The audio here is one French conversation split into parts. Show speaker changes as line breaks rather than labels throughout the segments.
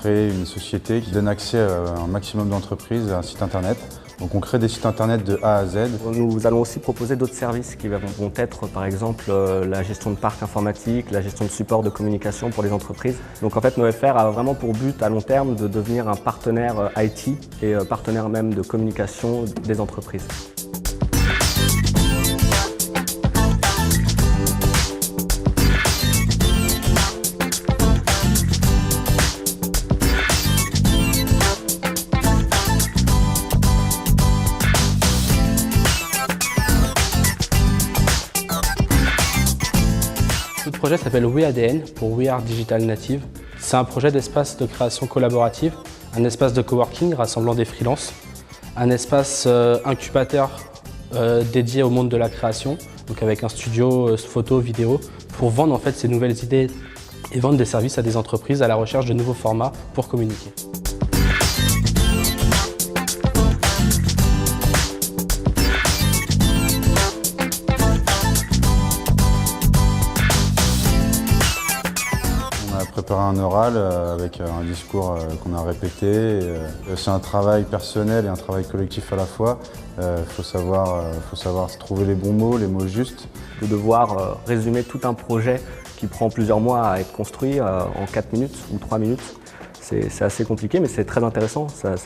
créer une société qui donne accès à un maximum d'entreprises à un site internet. Donc on crée des sites internet de A à Z.
Nous allons aussi proposer d'autres services qui vont être par exemple la gestion de parc informatique, la gestion de support de communication pour les entreprises. Donc en fait NoFR a vraiment pour but à long terme de devenir un partenaire IT et partenaire même de communication des entreprises.
Le projet s'appelle WeADN pour We Are Digital Native. C'est un projet d'espace de création collaborative, un espace de coworking rassemblant des freelances, un espace incubateur dédié au monde de la création, donc avec un studio photo, vidéo, pour vendre en fait ces nouvelles idées et vendre des services à des entreprises à la recherche de nouveaux formats pour communiquer.
On a préparé un oral avec un discours qu'on a répété. C'est un travail personnel et un travail collectif à la fois. Faut savoir trouver les bons mots, les mots justes.
De devoir résumer tout un projet qui prend plusieurs mois à être construit en 4 minutes ou 3 minutes. C'est assez compliqué, mais c'est très intéressant. Ça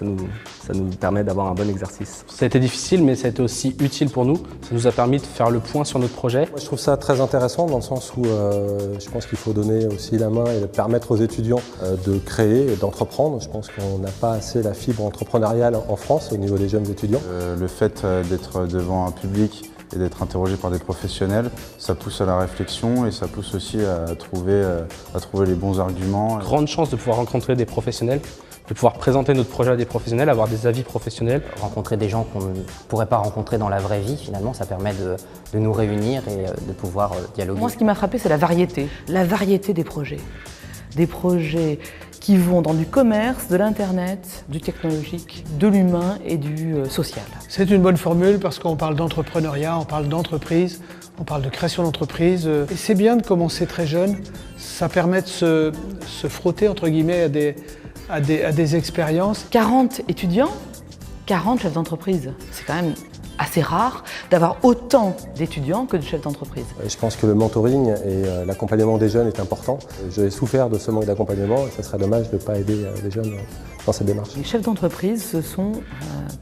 nous permet d'avoir un bon exercice.
Ça a été difficile, mais ça a été aussi utile pour nous. Ça nous a permis de faire le point sur notre projet.
Moi, je trouve ça très intéressant dans le sens où je pense qu'il faut donner aussi la main et permettre aux étudiants de créer et d'entreprendre. Je pense qu'on n'a pas assez la fibre entrepreneuriale en France au niveau des jeunes étudiants.
Le fait d'être devant un public et d'être interrogé par des professionnels, ça pousse à la réflexion et ça pousse aussi à trouver les bons arguments.
Grande chance de pouvoir rencontrer des professionnels, de pouvoir présenter notre projet à des professionnels, avoir des avis professionnels.
Rencontrer des gens qu'on ne pourrait pas rencontrer dans la vraie vie, finalement, ça permet de nous réunir et de pouvoir dialoguer.
Moi, ce qui m'a frappé, c'est la variété des projets. Des projets qui vont dans du commerce, de l'internet, du technologique, de l'humain et du social.
C'est une bonne formule parce qu'on parle d'entrepreneuriat, on parle d'entreprise, on parle de création d'entreprise. Et c'est bien de commencer très jeune, ça permet de se frotter entre guillemets à des expériences.
40 étudiants, 40 chefs d'entreprise, c'est quand même assez rare d'avoir autant d'étudiants que de chefs d'entreprise.
Je pense que le mentoring et l'accompagnement des jeunes est important. J'ai souffert de ce manque d'accompagnement et ça serait dommage de ne pas aider les jeunes dans cette démarche.
Les chefs d'entreprise se sont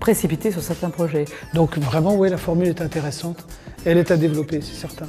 précipités sur certains projets.
Donc vraiment, oui, la formule est intéressante. Elle est à développer, c'est certain.